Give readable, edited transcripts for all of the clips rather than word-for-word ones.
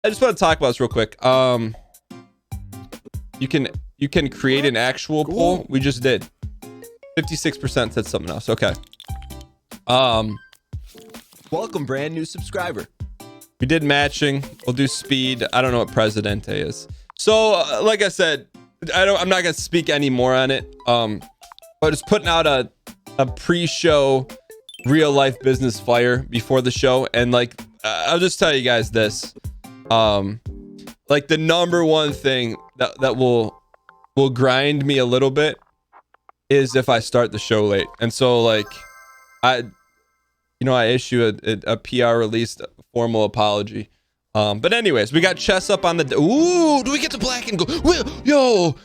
I just want to talk about this real quick. You can create an actual poll. We just did. 56% said something else. Okay. Welcome, brand new subscriber. We did matching. We'll do speed. I don't know what Presidente is. So, like I said, I'm not gonna speak any more on it. But it's putting out a pre-show real life business flyer before the show, and like I'll just tell you guys this. Like the number one thing that will grind me a little bit is if I start the show late. And so like I issue a PR release, a formal apology. But anyways, we got chess up on the ooh, do we get to black and gold? Yo,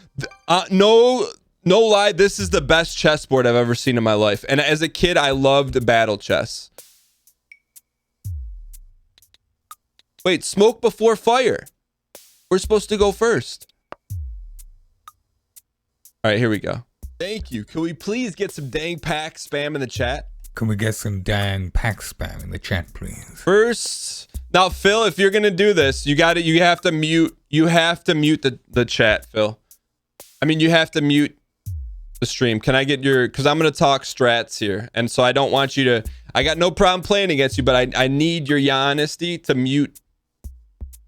no lie, this is the best chessboard I've ever seen in my life. And as a kid, I loved battle chess. Wait, smoke before fire. We're supposed to go first. All right, here we go. Thank you. Can we please get some dang pack spam in the chat? Can we get some dang pack spam in the chat, please? First, now Phil, if you're gonna do this, you have to mute the chat, Phil. I mean, you have to mute the stream. Can I get your, because I'm gonna talk strats here, and so I don't want you to, I got no problem playing against you, but I need your honesty to mute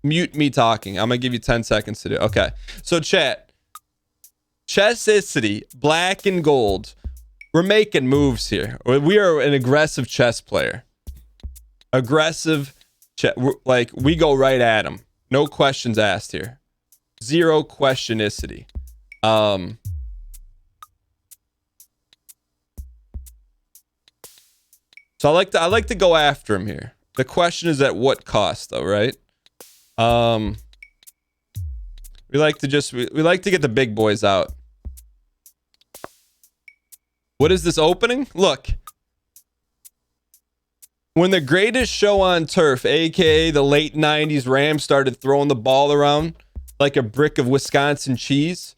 me talking. I'm gonna give you 10 seconds to do. Okay, so chat, Chessicity, black and gold. We're making moves here. We are an aggressive chess player. Aggressive chess. Like, we go right at them. No questions asked here. Zero questionicity. So I like to go after him here. The question is at what cost, though, right? We like to get the big boys out. What is this opening? Look. When the greatest show on turf, aka the late 90s Rams, started throwing the ball around like a brick of Wisconsin cheese,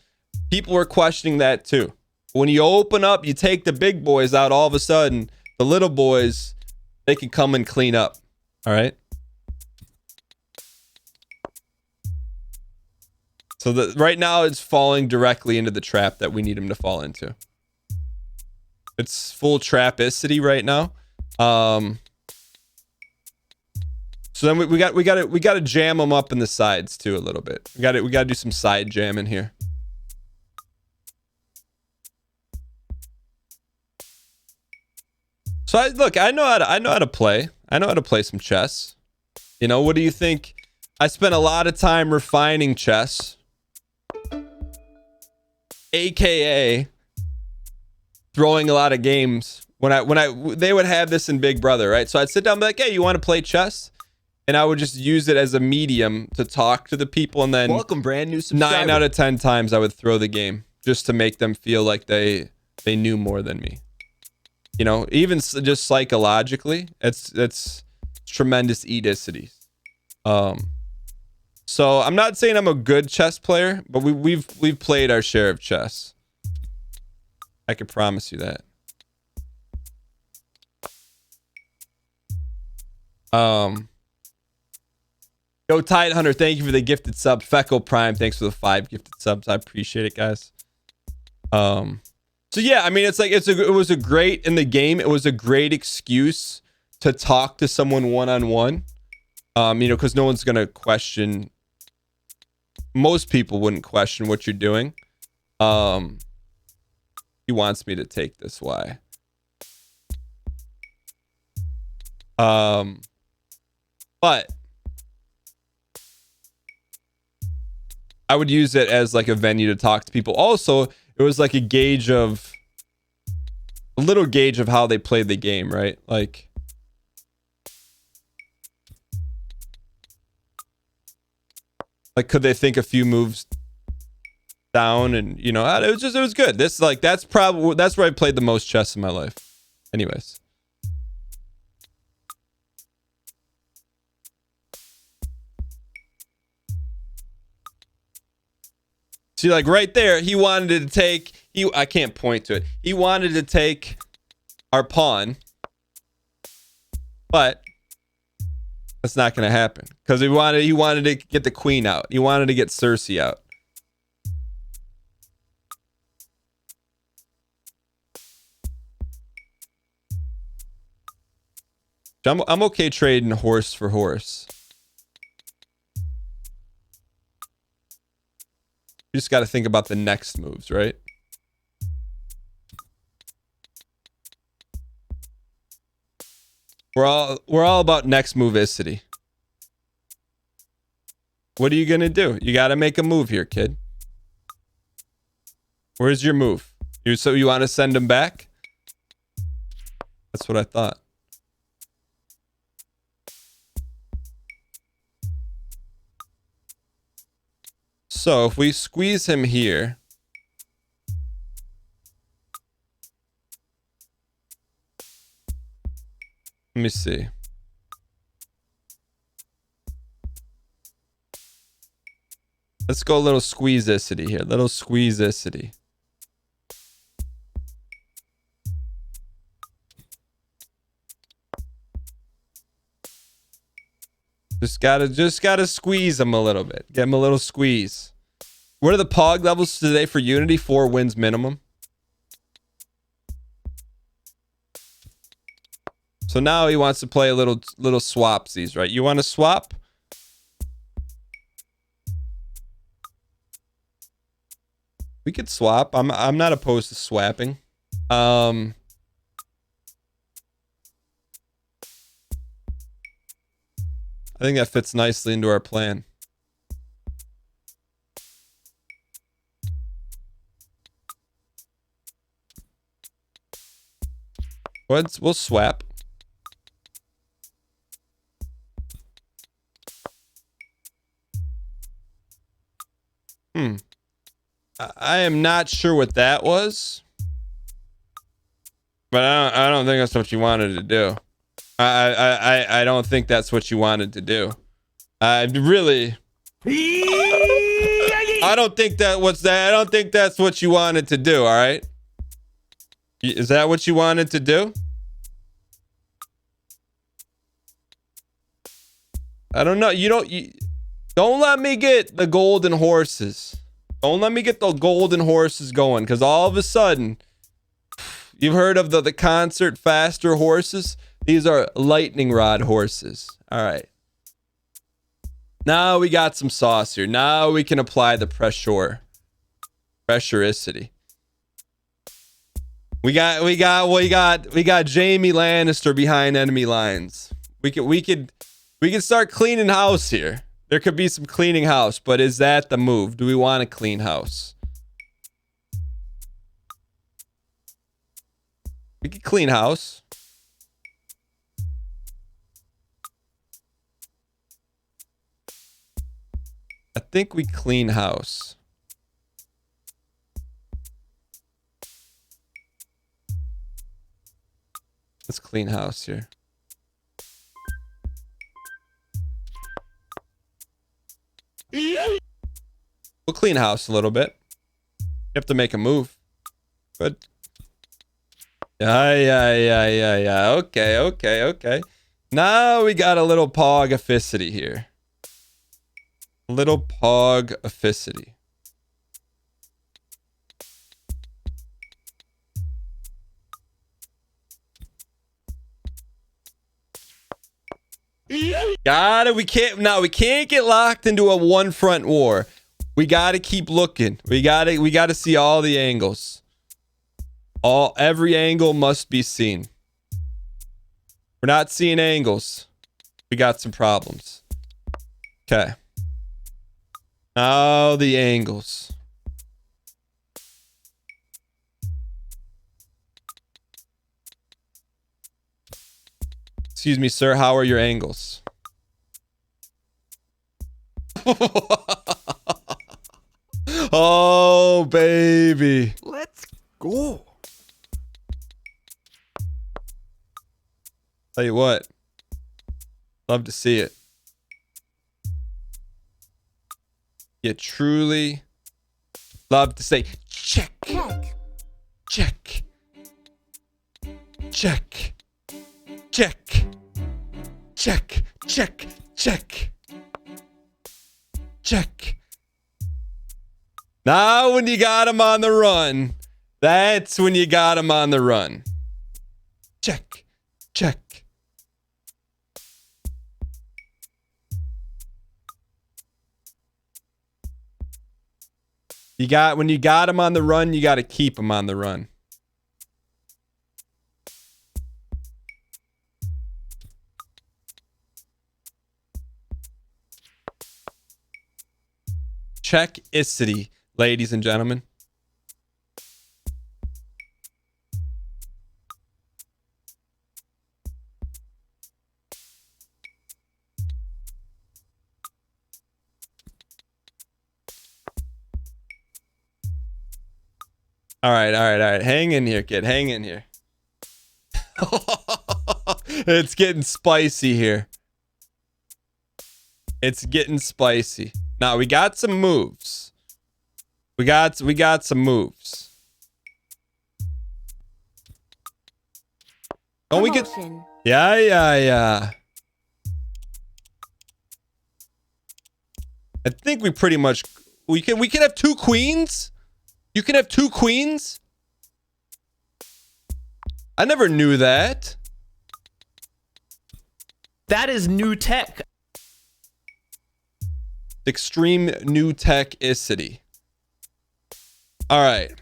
people were questioning that too. When you open up, you take the big boys out, all of a sudden, the little boys, they can come and clean up. All right? So right now it's falling directly into the trap that we need him to fall into. It's full trapicity right now. So then we got to jam them up in the sides too a little bit. We got to do some side jamming here. So I know how to play. I know how to play some chess. You know, what do you think? I spent a lot of time refining chess, aka throwing a lot of games they would have this in Big Brother, right? So I'd sit down and be like, hey, you want to play chess? And I would just use it as a medium to talk to the people, and then Welcome, brand new subscriber. 9 out of 10 times I would throw the game just to make them feel like they knew more than me. You know, even just psychologically, it's tremendous edicity. So I'm not saying I'm a good chess player, but we've played our share of chess. I can promise you that. Yo, Tide Hunter, thank you for the gifted sub. Feckle Prime, thanks for the 5 gifted subs. I appreciate it, guys. So yeah, I mean, it's like it was a great in the game. It was a great excuse to talk to someone one-on-one. You know, because no one's gonna question. Most people wouldn't question what you're doing. He wants me to take this. Why? But I would use it as like a venue to talk to people. Also, it was like a little gauge of how they played the game, right? Like, could they think a few moves down? And you know, it was good. That's where I played the most chess in my life. Anyways. See, like right there, he wanted to take, I can't point to it. He wanted to take our pawn, but That's not going to happen because he wanted to get the queen out. He wanted to get Cersei out. I'm okay trading horse for horse. You just got to think about the next moves, right? We're all about next moveicity. What are you gonna do? You got to make a move here, kid. Where's your move? So you want to send him back? That's what I thought. So if we squeeze him here, let me see. Let's go a little squeezicity here. Little squeezicity. Just gotta squeeze him a little bit. Get him a little squeeze. What are the pog levels today for Unity? 4 wins minimum. So now he wants to play a little swapsies, right? You want to swap? We could swap. I'm not opposed to swapping. I think that fits nicely into our plan. We'll swap. I am not sure what that was, but I don't think that's what you wanted to do. I don't think that's what you wanted to do. I don't think that's what you wanted to do. All right. Is that what you wanted to do? I don't know. Don't let me get the golden horses. Don't let me get the golden horses going, because all of a sudden, you've heard of the concert faster horses? These are lightning rod horses. All right. Now we got some sauce here. Now we can apply the pressuricity. We got Jamie Lannister behind enemy lines. We could start cleaning house here. There could be some cleaning house, but is that the move? Do we want to clean house? We could clean house. I think we clean house. Let's clean house here. We'll clean house a little bit. You have to make a move. Good. Yeah. Okay. Now we got a little pog-efficity here. A little pog-efficity. Got it. We can't get locked into a one front war. We got to keep looking. We got to see all the angles. Every angle must be seen. We're not seeing angles. We got some problems. Okay. Now the angles. Excuse me, sir. How are your angles? Oh, baby. Let's go. Tell you what. Love to see it. You truly love to say, check. Check, check, check. Check. Now when you got him on the run, that's when you got him on the run. Check, check. When you got him on the run, you got to keep him on the run. Check-icity, ladies and gentlemen. All right. Hang in here, kid. Hang in here. It's getting spicy here. It's getting spicy. Now we got some moves. We got some moves. Oh, we get. Yeah. I think we pretty much we can have 2 queens. You can have 2 queens. I never knew that. That is new tech. Extreme new tech-icity. All right.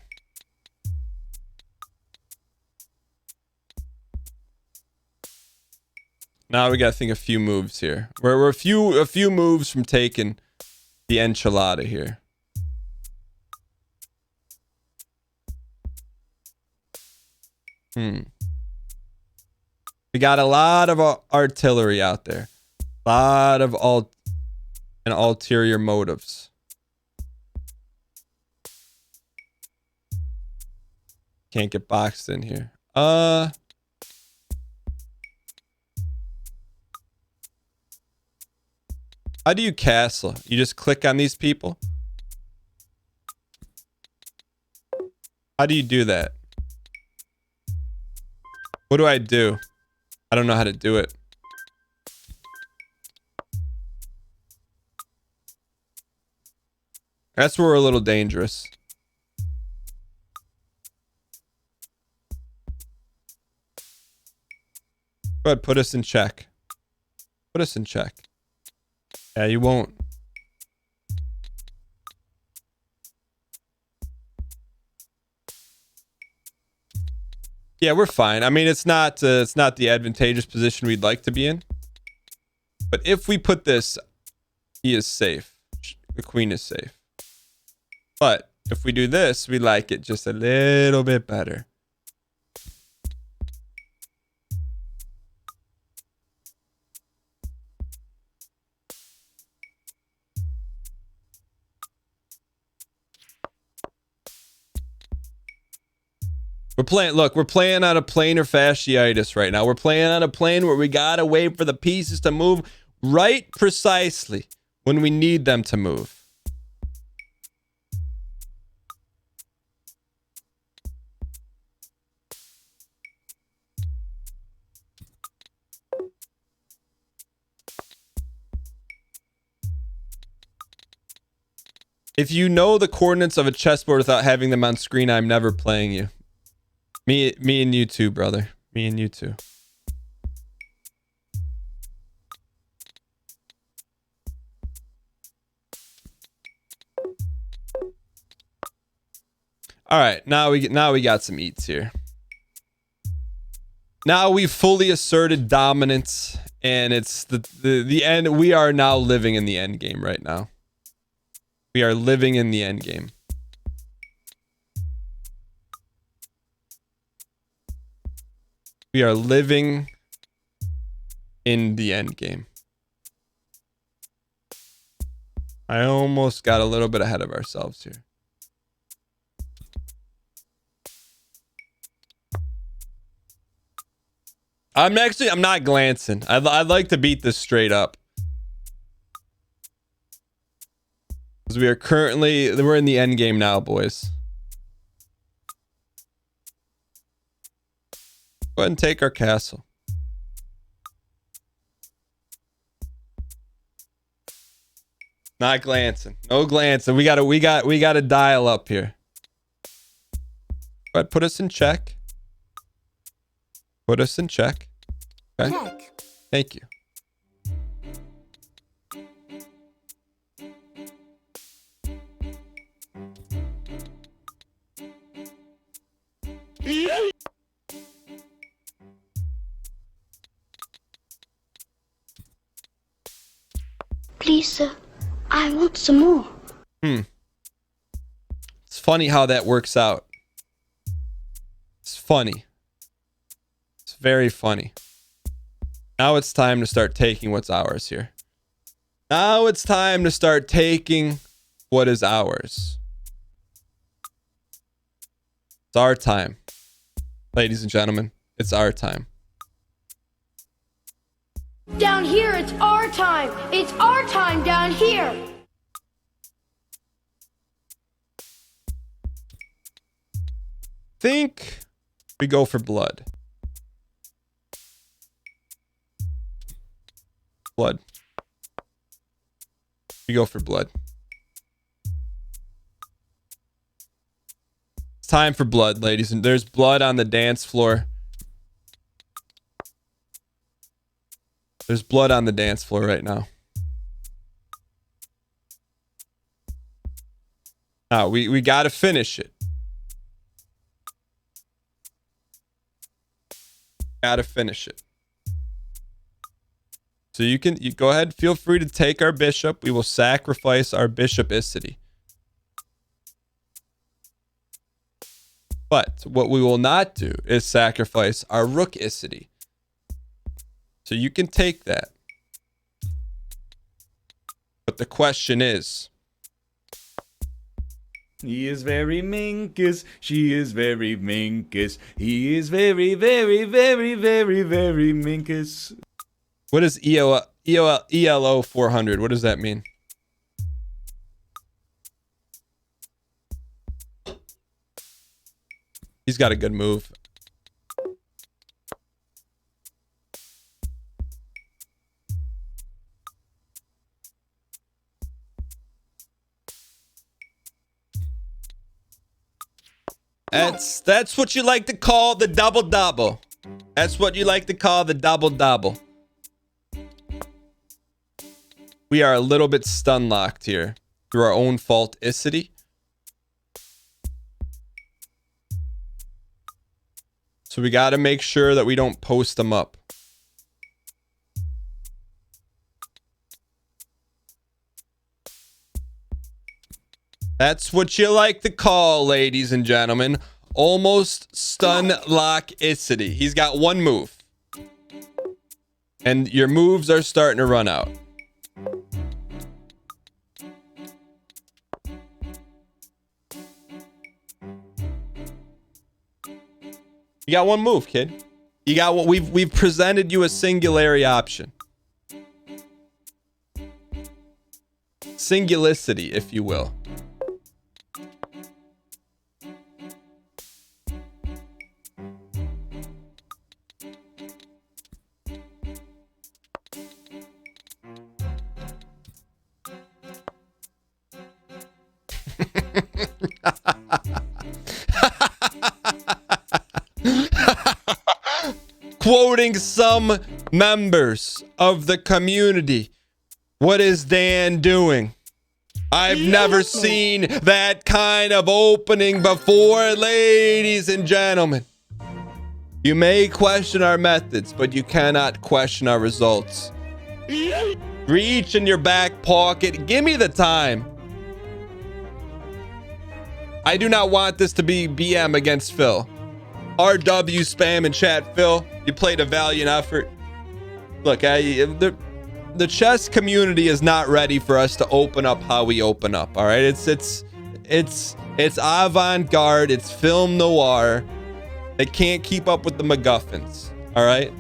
Now we got to think a few moves here. We're a few moves from taking the enchilada here. We got a lot of artillery out there. A lot of ulterior motives. Can't get boxed in here. How do you castle? You just click on these people? How do you do that? What do I do? I don't know how to do it. That's where we're a little dangerous. Go ahead, put us in check. Put us in check. Yeah, you won't. Yeah, we're fine. I mean, it's not the advantageous position we'd like to be in. But if we put this, he is safe. The queen is safe. But if we do this, we like it just a little bit better. We're playing on a planar fasciitis right now. We're playing on a plane where we gotta wait for the pieces to move right precisely when we need them to move. If you know the coordinates of a chessboard without having them on screen, I'm never playing you. Me and you too, brother. Me and you too. All right, now we got some eats here. Now we've fully asserted dominance, and it's the end. We are now living in the end game right now. We are living in the end game. We are living in the end game. I almost got a little bit ahead of ourselves here. I'm not glancing. I'd like to beat this straight up. Because we're in the end game now, boys. Go ahead and take our castle. Not glancing. No glancing. We gotta dial up here. But put us in check. Put us in check. Okay. Check. Thank you. Please, sir, I want some more. It's funny how that works out. It's funny. It's very funny. Now it's time to start taking what's ours here. Now it's time to start taking what is ours. It's our time. Ladies and gentlemen, it's our time. Down here, it's our time. It's our time down here. Think we go for blood. Blood. We go for blood. It's time for blood, ladies. And there's blood on the dance floor. There's blood on the dance floor right now. Now, we got to finish it. Got to finish it. So you go ahead, feel free to take our bishop. We will sacrifice our bishopicity. But what we will not do is sacrifice our rookicity. So you can take that. But the question is, he is very minkus, she is very minkus, he is very, very, very, very, very minkus. what is ELO 400? What does that mean? He's got a good move. That's what you like to call the double-double. That's what you like to call the double-double. We are a little bit stun-locked here through our own fault-icity. So we got to make sure that we don't post them up. That's what you like to call, ladies and gentlemen, almost stun lock-icity. He's got one move. And your moves are starting to run out. You got one move, kid. You got what we've presented you a singularity option. Singulicity, if you will. Quoting some members of the community. What is Dan doing? I've never seen that kind of opening before, ladies and gentlemen. You may question our methods, but you cannot question our results. Reach in your back pocket. Give me the time. I do not want this to be BM against Phil. RW spam in chat. Phil, you played a valiant effort. Look, the chess community is not ready for us to open up how we open up. All right, it's avant-garde. It's film noir. They can't keep up with the MacGuffins. All right.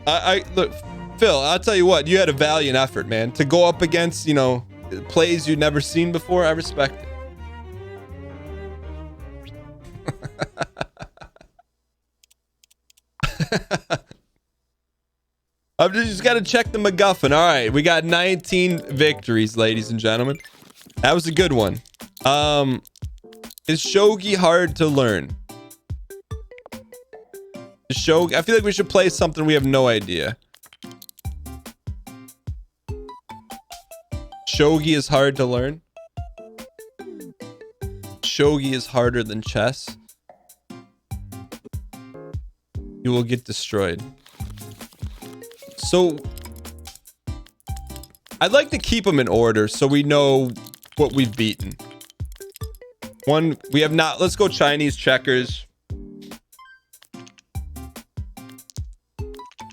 I look, Phil. I'll tell you what. You had a valiant effort, man, to go up against plays you'd never seen before. I respect it. I've just got to check the MacGuffin. All right, we got 19 victories, ladies and gentlemen. That was a good one. Is shogi hard to learn? Shogi, I feel like we should play something we have no idea. Shogi is hard to learn. Shogi is harder than chess. You will get destroyed. So I'd like to keep them in order so we know what we've beaten. One, we have not. Let's go Chinese checkers.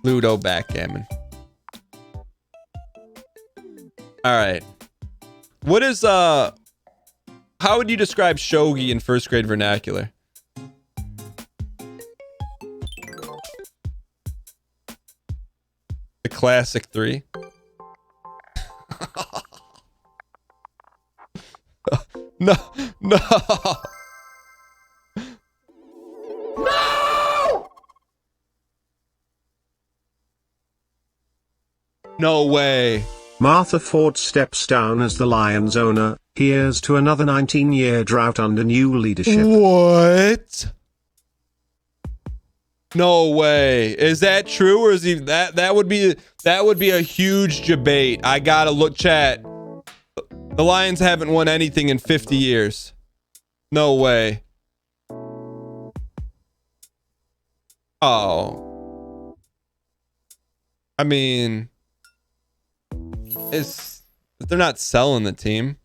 Ludo, backgammon. All right. What is how would you describe shogi in first grade vernacular? The classic 3. No. No. No! No way. Martha Ford steps down as the Lions owner. Here's to another 19-year drought under new leadership. What? No way. Is that true, or is he that would be a huge debate. I gotta look, chat. The Lions haven't won anything in 50 years. No way. Oh. I mean, they're not selling the team.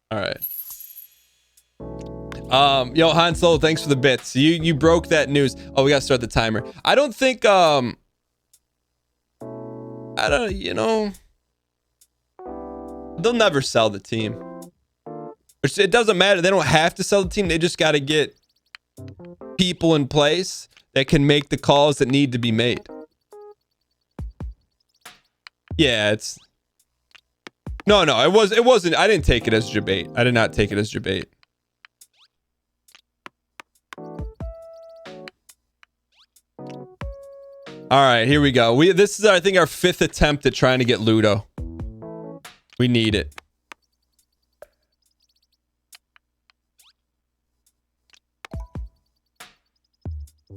All right. Yo, Han Solo, thanks for the bits. You broke that news. Oh, we gotta start the timer. I don't think I don't, you know, they'll never sell the team. It doesn't matter. They don't have to sell the team. They just got to get people in place that can make the calls that need to be made. Yeah, it's no, it wasn't. I didn't take it as debate. I did not take it as debate. All right, here we go. This is, I think, our 5th attempt at trying to get Ludo. We need it.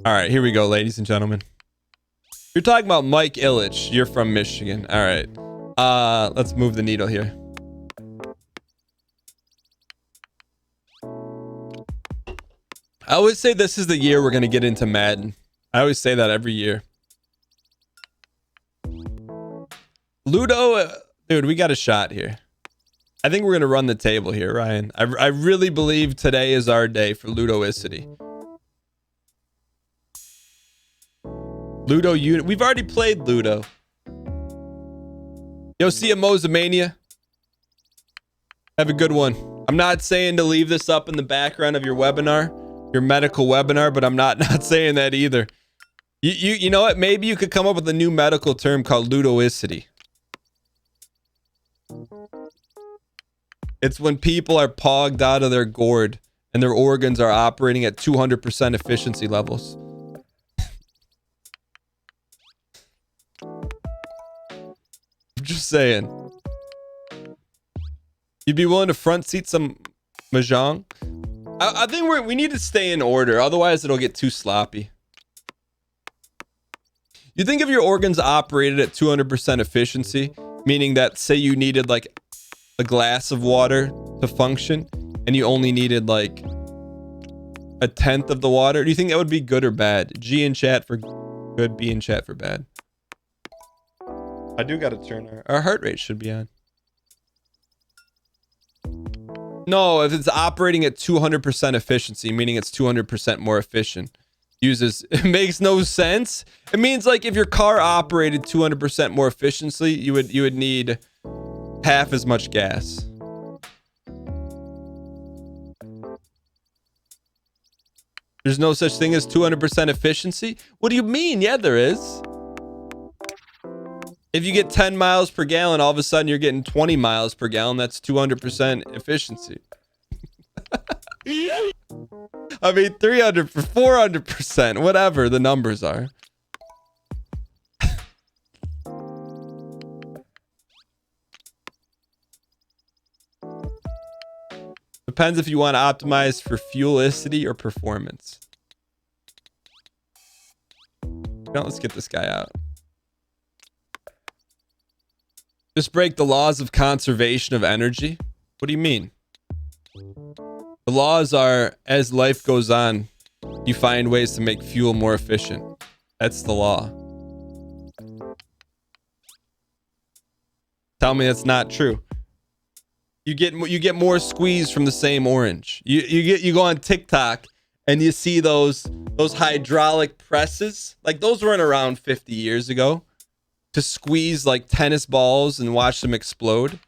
All right, here we go, ladies and gentlemen. You're talking about Mike Ilitch. You're from Michigan. All right. Let's move the needle here. I always say this is the year we're going to get into Madden. I always say that every year. Ludo, dude, we got a shot here. I think we're going to run the table here, Ryan. I really believe today is our day for Ludoicity. Ludo unit. We've already played Ludo. Yo, see ya, Mozamania. Have a good one. I'm not saying to leave this up in the background of your webinar, your medical webinar, but I'm not saying that either. You know what? Maybe you could come up with a new medical term called Ludoicity. It's when people are pogged out of their gourd and their organs are operating at 200% efficiency levels. I'm just saying. You'd be willing to front seat some mahjong? I think we need to stay in order. Otherwise, it'll get too sloppy. You think if your organs operated at 200% efficiency, meaning that, say you needed like a glass of water to function and you only needed like 1/10 of the water, do you think that would be good or bad? G in chat for good, B in chat for bad. I do got to turn our heart rate should be on. No, if it's operating at 200% efficiency, meaning it's 200% more efficient. It makes no sense. It means like if your car operated 200% more efficiently, you would need half as much gas. There's no such thing as 200% efficiency? What do you mean? Yeah, there is. If you get 10 miles per gallon, all of a sudden you're getting 20 miles per gallon. That's 200% efficiency. I mean, 300 for 400%, whatever the numbers are. Depends if you want to optimize for fuelicity or performance. Now let's get this guy out. Just break the laws of conservation of energy. What do you mean? The laws are, as life goes on, you find ways to make fuel more efficient. That's the law. Tell me that's not true. You get more squeeze from the same orange. You go on TikTok and you see those hydraulic presses. Like those weren't around 50 years ago to squeeze like tennis balls and watch them explode.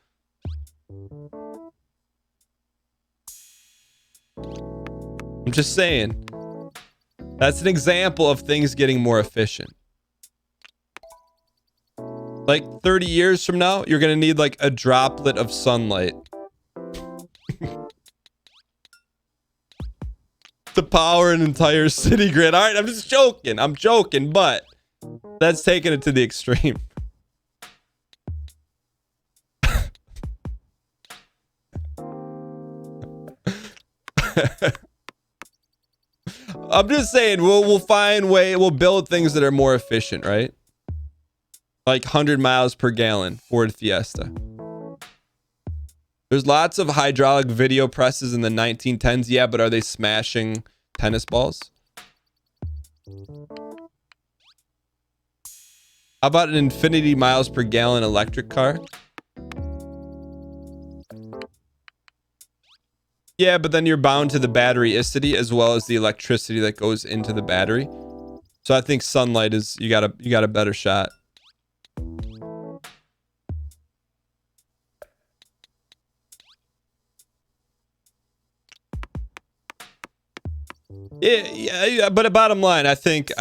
I'm just saying. That's an example of things getting more efficient. Like 30 years from now, you're going to need like a droplet of sunlight to power an entire city grid. All right, I'm just joking. I'm joking, but that's taking it to the extreme. I'm just saying we'll find we'll build things that are more efficient, right? Like 100 miles per gallon Ford Fiesta. There's lots of hydraulic video presses in the 1910s. Yeah, but are they smashing tennis balls? How about an infinity miles per gallon electric car? Yeah, but then you're bound to the batteryicity as well as the electricity that goes into the battery. So I think sunlight is you got a better shot. Yeah, but bottom line, I think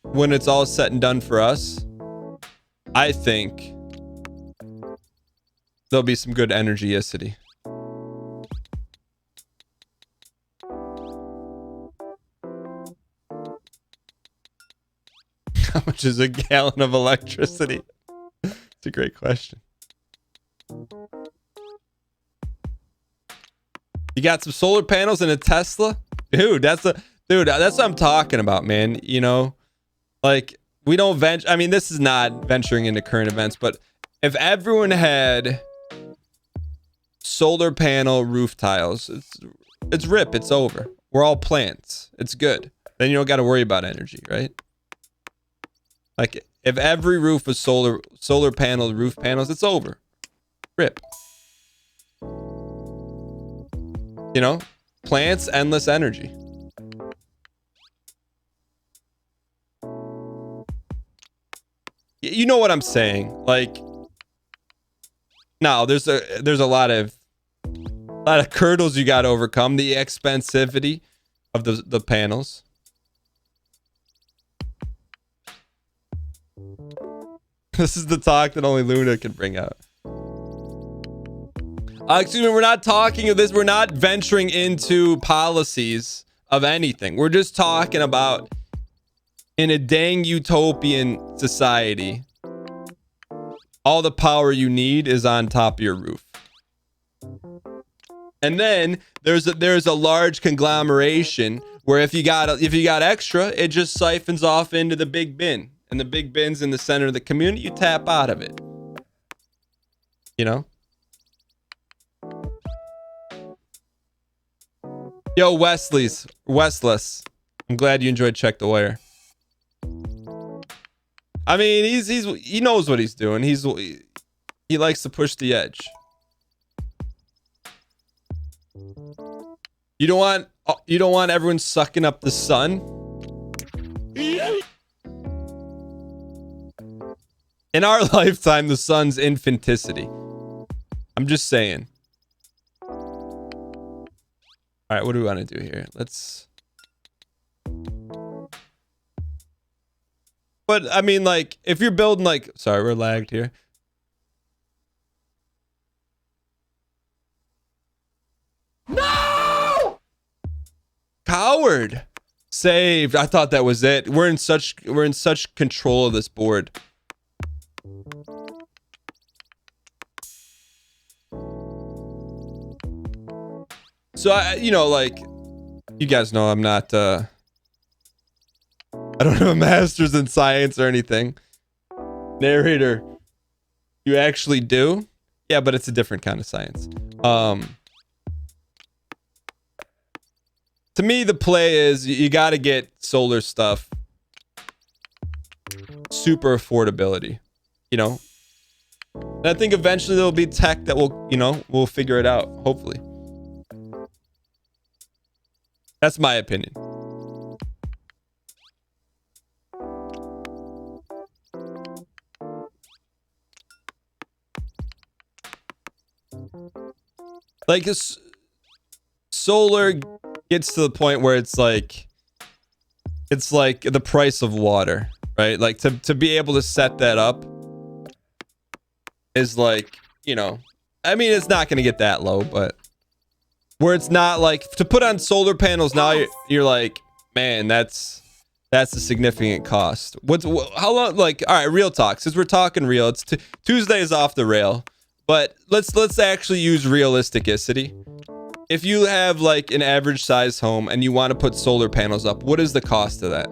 when it's all said and done for us, I think there'll be some good energyicity. How much is a gallon of electricity? It's a great question. You got some solar panels and a Tesla? Dude, that's what I'm talking about, man. You know, like we don't venture. I mean, this is not venturing into current events, but if everyone had solar panel roof tiles, it's rip. It's over. We're all plants. It's good. Then you don't got to worry about energy, right? Like if every roof was solar panel roof panels, it's over. Rip. You know, plants, endless energy. You know what I'm saying? Like, no, there's a lot of hurdles you got to overcome. The expensivity of the panels. This is the talk that only Ludo can bring out. Excuse me, we're not talking of this. We're not venturing into policies of anything. We're just talking about in a dang utopian society, all the power you need is on top of your roof. And then there's a large conglomeration where if you got extra, it just siphons off into the big bin. And the big bin's in the center of the community, you tap out of it. You know? Yo, Westless. I'm glad you enjoyed Check the Wire. I mean, he knows what he's doing. He likes to push the edge. You don't want everyone sucking up the sun? In our lifetime, the sun's infanticity. I'm just saying. All right, what do we want to do here? Let's... But, I mean, like, if you're building, like... Sorry, we're lagged here. No! Howard. Saved. I thought that was it. We're in such control of this board. So you know, like, you guys know I'm not I don't have a master's in science or anything. Narrator, you actually do? Yeah, but it's a different kind of science. To me, the play is you got to get solar stuff. Super affordability, you know? And I think eventually there'll be tech that will, you know, we'll figure it out, hopefully. That's my opinion. Like, this solar gets to the point where it's like the price of water, right? Like, to be able to set that up is like, you know, I mean, it's not going to get that low, but where it's not like to put on solar panels now, you're like, man, that's a significant cost. How long? Like, all right, real talk. Since we're talking real, it's Tuesday is off the rail, but let's actually use realisticity. If you have like an average size home and you want to put solar panels up, what is the cost of that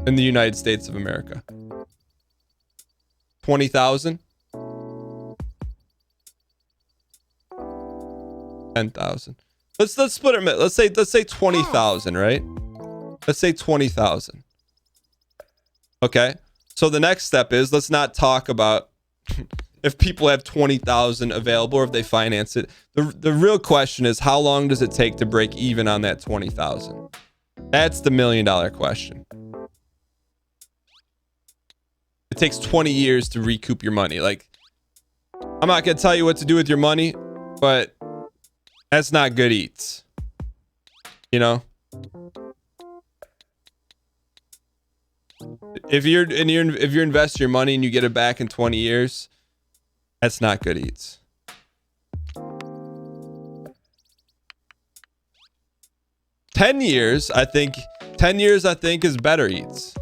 in the United States of America? 20,000? 10,000. Let's split it. Let's say 20,000, right? Let's say 20,000. Okay. So the next step is, let's not talk about if people have 20,000 available or if they finance it. The real question is, how long does it take to break even on that 20,000? That's the $1 million question. It takes 20 years to recoup your money. Like, I'm not going to tell you what to do with your money, but that's not good eats. You know? If you invest your money and you get it back in 20 years, that's not good eats. $10 years, I think 10 years is better eats.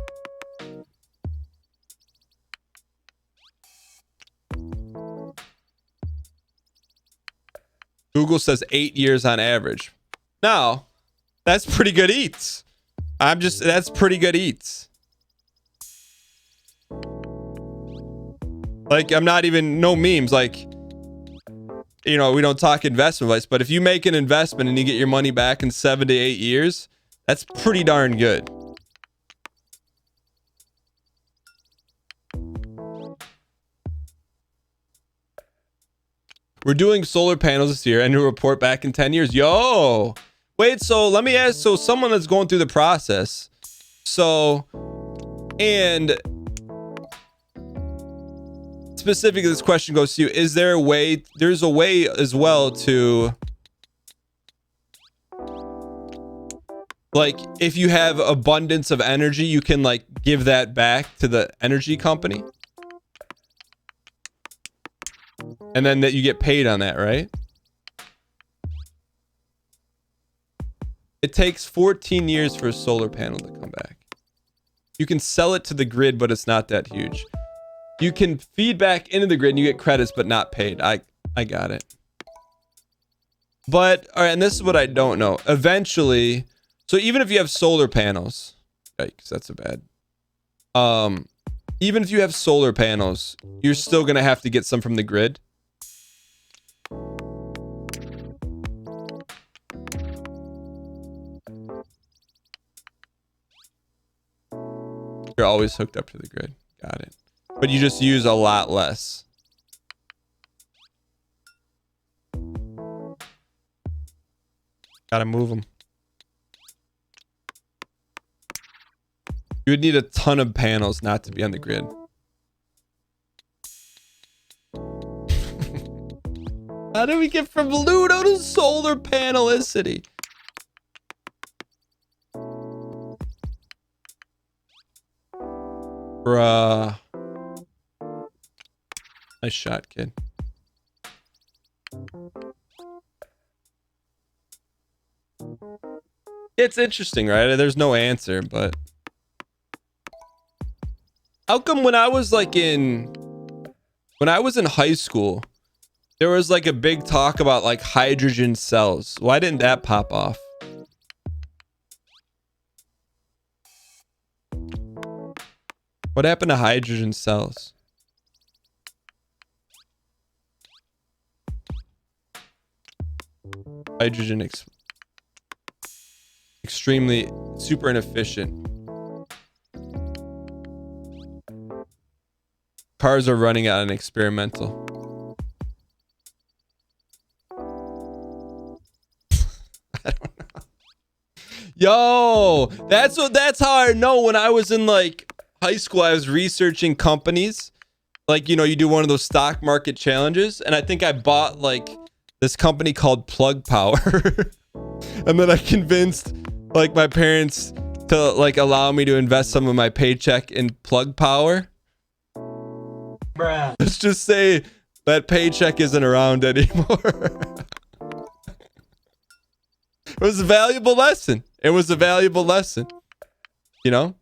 Google says 8 years on average. Now, that's pretty good eats. That's pretty good eats. Like, I'm not even, no memes. Like, you know, we don't talk investment advice, but if you make an investment and you get your money back in 7 to 8 years, that's pretty darn good. We're doing solar panels this year and a report back in 10 years. Yo, wait, so let me ask, so someone that's going through the process. So, and specifically this question goes to you. Is there a way, there's a way as well to, like, if you have abundance of energy, you can like give that back to the energy company. And then that you get paid on that, right? It takes 14 years for a solar panel to come back. You can sell it to the grid, but it's not that huge. You can feed back into the grid and you get credits, but not paid. I got it. But, all right, and this is what I don't know. Eventually, so even if you have solar panels, yikes, that's a bad. Even if you have solar panels, you're still going to have to get some from the grid. You're always hooked up to the grid. Got it. But you just use a lot less. Gotta move them. You would need a ton of panels not to be on the grid. How do we get from Ludo to solar panelicity? Bruh. Nice shot, kid. It's interesting, right? There's no answer, but how come when I was in high school, there was like a big talk about like hydrogen cells? Why didn't that pop off? What happened to hydrogen cells? Hydrogen extremely super inefficient. Cars are running out on experimental. I don't know. Yo, that's how I know. When I was in like high school, I was researching companies. Like, you know, you do one of those stock market challenges, and I think I bought like this company called Plug Power. And then I convinced like my parents to like allow me to invest some of my paycheck in Plug Power. Bruh. Let's just say that paycheck isn't around anymore. It was a valuable lesson. It was a valuable lesson. You know,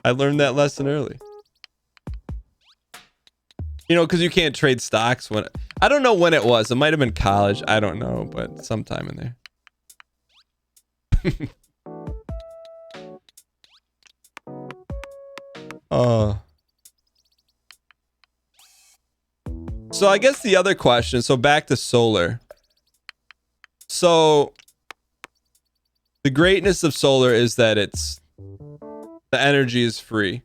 I learned that lesson early. You know, because you can't trade stocks when... I don't know when it was. It might have been college. I don't know, but sometime in there. So I guess the other question, so back to solar. So the greatness of solar is that the energy is free.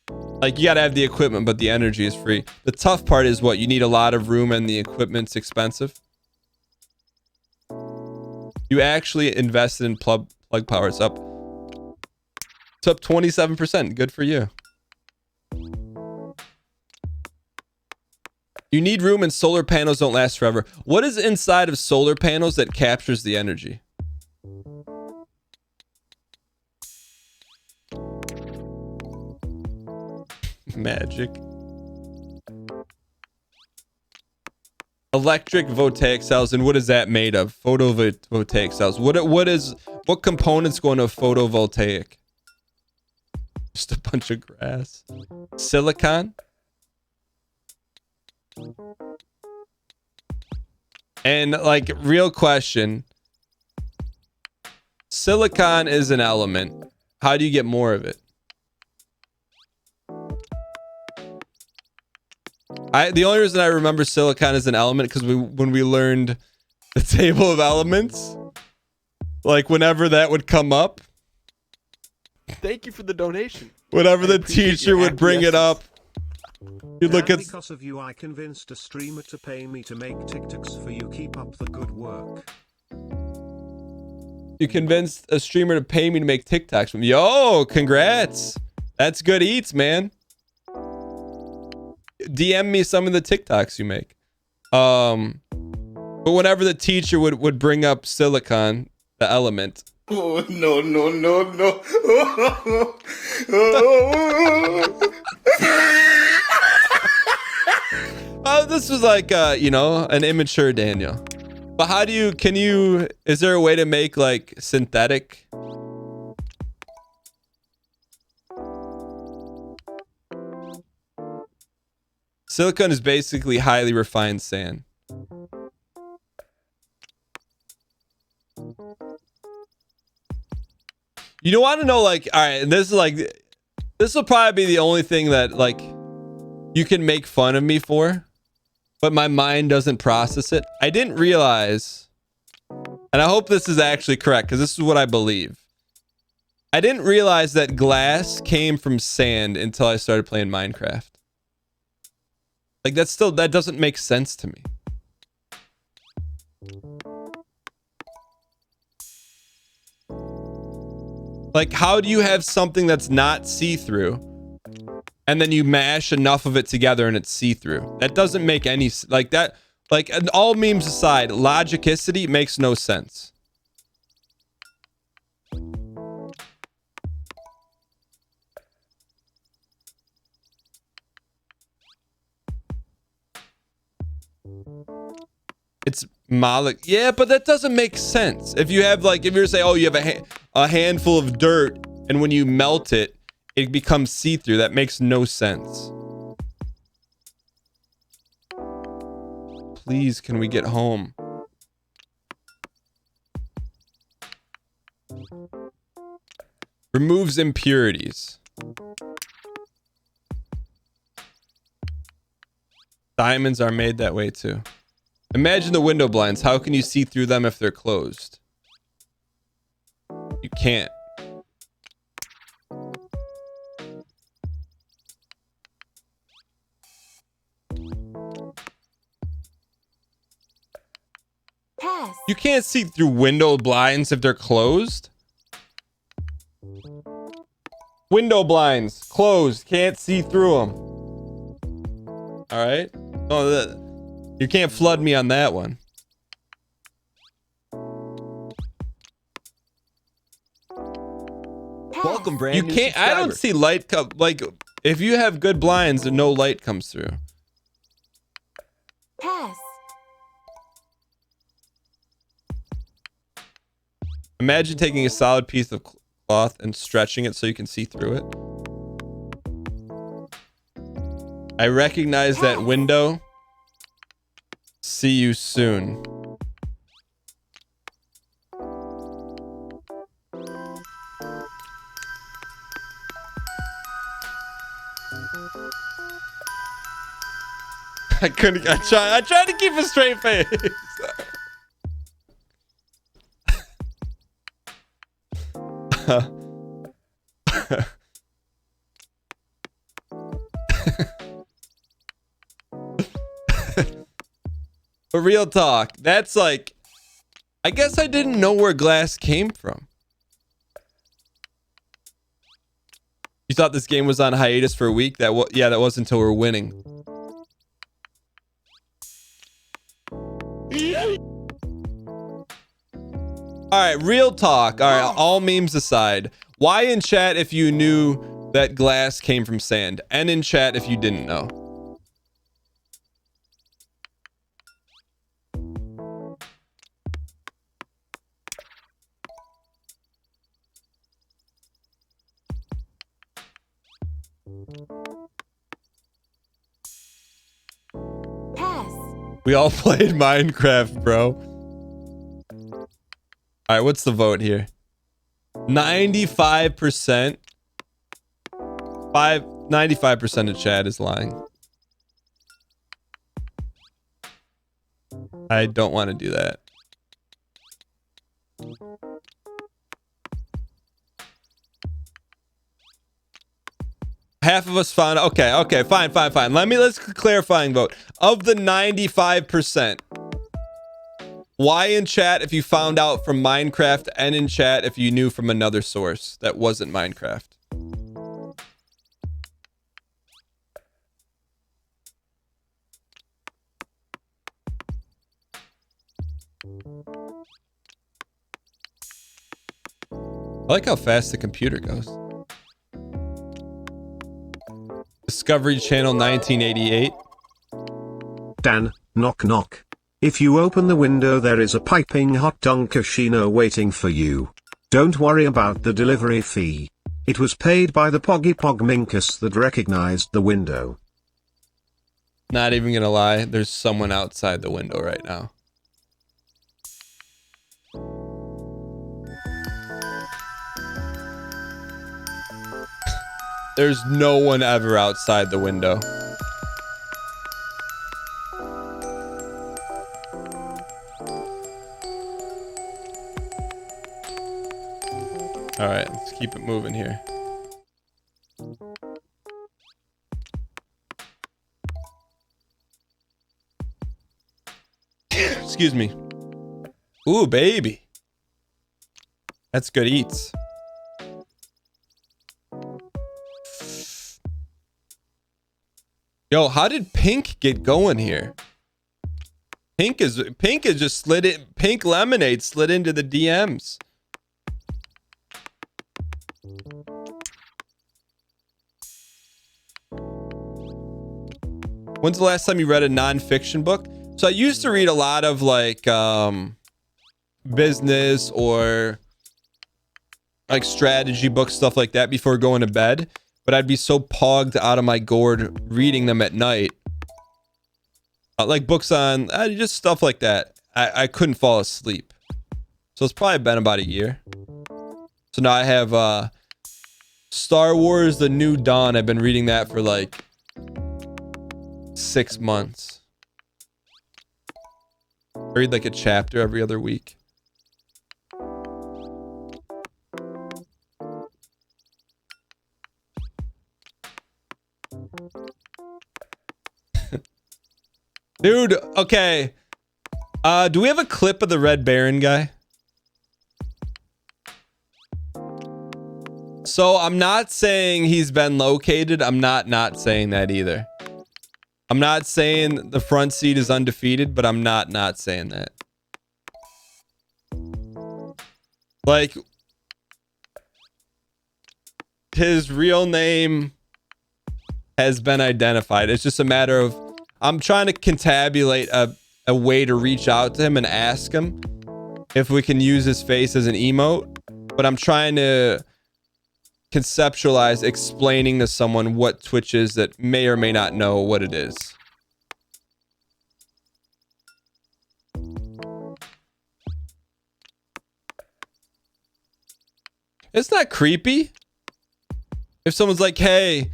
Like, you gotta have the equipment, but the energy is free. The tough part is what? You need a lot of room and the equipment's expensive. You actually invested in plug power. It's up 27%. Good for you. You need room and solar panels don't last forever. What is inside of solar panels that captures the energy? Magic. Electric voltaic cells. And what is that made of? Photovoltaic cells. What components go into a photovoltaic? Just a bunch of grass. Silicon. And like, real question. Silicon is an element. How do you get more of it? The only reason I remember silicon as an element because when we learned the table of elements, like whenever that would come up, Thank you for the donation. whenever the teacher would bring it up, you'd look at. Because of you, I convinced a streamer to pay me to make TikToks for you. Keep up the good work. You convinced a streamer to pay me to make TikToks from. Yo, congrats! That's good eats, man. DM me some of the TikToks you make. But whenever the teacher would bring up silicon, the element. Oh, no, no, no, no. Oh, this was like, you know, an immature Daniel. But how do you, is there a way to make like synthetic? Silicon is basically highly refined sand. You don't want to know, like, all right, this will probably be the only thing that like you can make fun of me for, but my mind doesn't process it. I didn't realize, and I hope this is actually correct because this is what I believe. I didn't realize that glass came from sand until I started playing Minecraft. Like, that doesn't make sense to me. Like, how do you have something that's not see-through and then you mash enough of it together and it's see-through? That doesn't make any, like that, like, and all memes aside, logicity makes no sense. It's Malik. Yeah, but that doesn't make sense. If you have like, if you're saying, oh, you have a handful of dirt, and when you melt it, it becomes see-through. That makes no sense. Please, can we get home? Removes impurities. Diamonds are made that way too. Imagine the window blinds. How can you see through them if they're closed? You can't. Pass. You can't see through window blinds if they're closed. Window blinds closed. Can't see through them. All right. Oh, you can't flood me on that one. Welcome, brand You new can't. I don't subscriber. see light come. Like if you have good blinds, and no light comes through. Pass. Imagine taking a solid piece of cloth and stretching it so you can see through it. I recognize that window. See you soon. I couldn't. I tried to keep a straight face. But real talk, that's like, I guess I didn't know where glass came from. You thought this game was on hiatus for a week? Yeah, that was until we're winning. All right, real talk. All right, all memes aside. Why in chat if you knew that glass came from sand? And in chat if you didn't know. Pass. We all played Minecraft, bro. All right, what's the vote here? 95%. 95% of chat is lying. I don't want to do that. Half of us found. Okay, fine. Let's clarifying vote. Of the 95%, why in chat if you found out from Minecraft, and in chat if you knew from another source that wasn't Minecraft? I like how fast the computer goes. Discovery Channel 1988. Dan, knock knock. If you open the window there is a piping hot Dunkashino waiting for you. Don't worry about the delivery fee. It was paid by the Poggy Pog Minkus that recognized the window. Not even gonna lie, there's someone outside the window right now. There's no one ever outside the window. All right, let's keep it moving here. Excuse me. Ooh, baby. That's good eats. Yo, how did Pink get going here? Pink is just slid in. Pink Lemonade slid into the DMs. When's the last time you read a non-fiction book? So I used to read a lot of like business or like strategy books, stuff like that before going to bed. But I'd be so pogged out of my gourd reading them at night. Like books on just stuff like that. I couldn't fall asleep. So it's probably been about a year. So now I have Star Wars The New Dawn. I've been reading that for like 6 months. I read like a chapter every other week. Dude, okay. Do we have a clip of the Red Baron guy? So I'm not saying he's been located. I'm not saying that either. I'm not saying the front seat is undefeated, but I'm not saying that. Like, his real name has been identified. It's just a matter of I'm trying to contabulate a way to reach out to him and ask him if we can use his face as an emote, but I'm trying to conceptualize explaining to someone what Twitch is that may or may not know what it is. It's not creepy if someone's like, hey,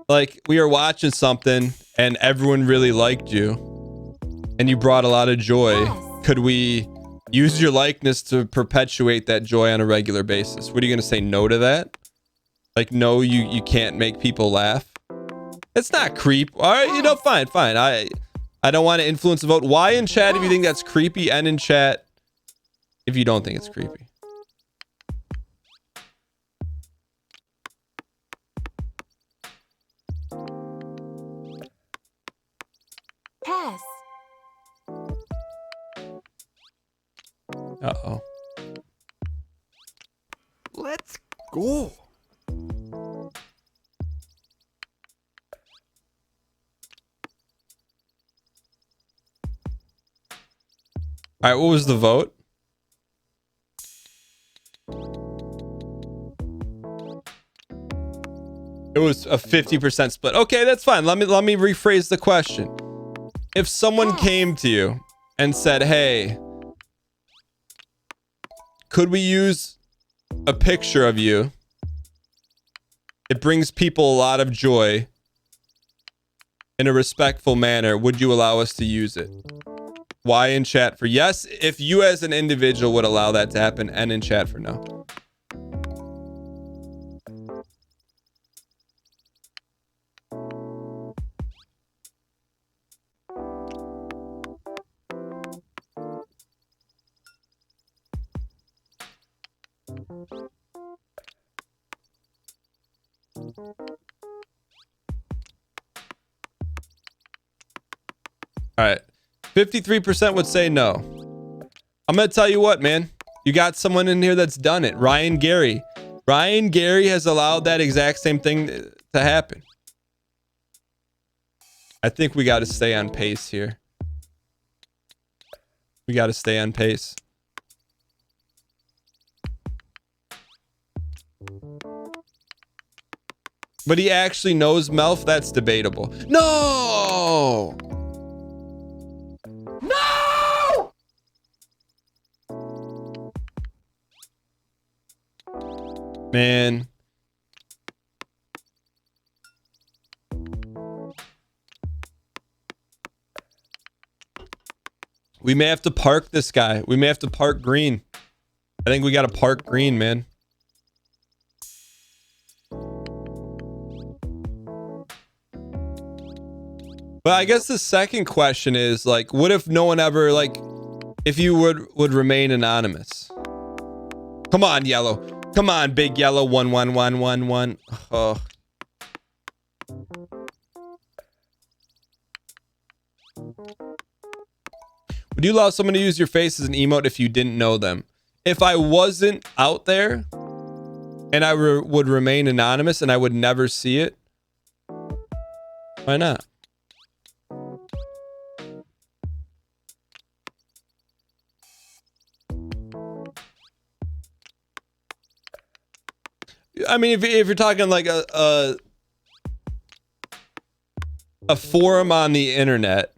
like we were watching something and everyone really liked you and you brought a lot of joy. Could we use your likeness to perpetuate that joy on a regular basis? What are you going to say no to that? Like, no, you can't make people laugh. It's not creep. All right, you know, fine. I don't want to influence the vote. Why in chat if you think that's creepy, and in chat if you don't think it's creepy. Pass. Uh-oh. Let's go. All right, what was the vote? It was a 50% split. Okay, that's fine. Let me rephrase the question. If someone came to you and said, "Hey, could we use a picture of you? It brings people a lot of joy in a respectful manner. Would you allow us to use it?" Y in chat for yes, if you as an individual would allow that to happen, and in chat for no. All right. 53% would say no. I'm going to tell you what, man. You got someone in here that's done it. Ryan Gary. Ryan Gary has allowed that exact same thing to happen. I think we got to stay on pace here. We got to stay on pace. But he actually knows Melf? That's debatable. No! No! Man. We may have to park this guy. We may have to park green. I think we got to park green, man. But I guess the second question is, like, what if no one ever, like, if you would remain anonymous? Come on, yellow. Come on, big yellow. 11111. Oh. Would you allow someone to use your face as an emote if you didn't know them? If I wasn't out there and I would remain anonymous and I would never see it, why not? I mean, if you're talking like a forum on the internet,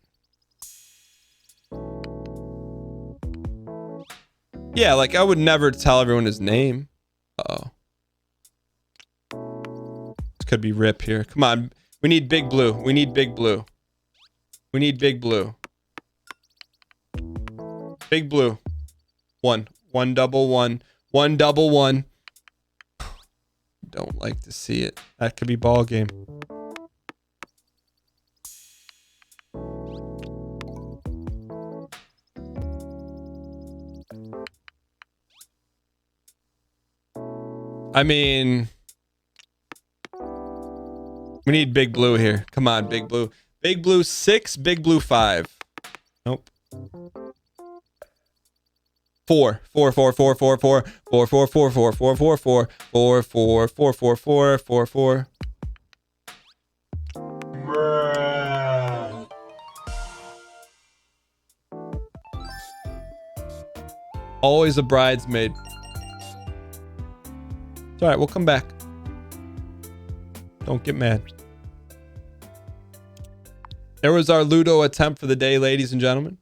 yeah, like I would never tell everyone his name. Uh-oh. This could be Rip here. Come on. We need Big Blue. We need Big Blue. We need Big Blue. Big Blue. One double one. One double one. Don't like to see it. That could be ball game. I mean, we need Big Blue here. Come on, Big Blue. Big Blue 6, Big Blue 5. Nope. 4. 4 4 4 4 4 4 4 4 4 4 4 4 4 4 4 4 4 4 4. Always a bridesmaid. It's all right, we'll come back. Don't get mad. There was our Ludo attempt for the day, ladies and gentlemen.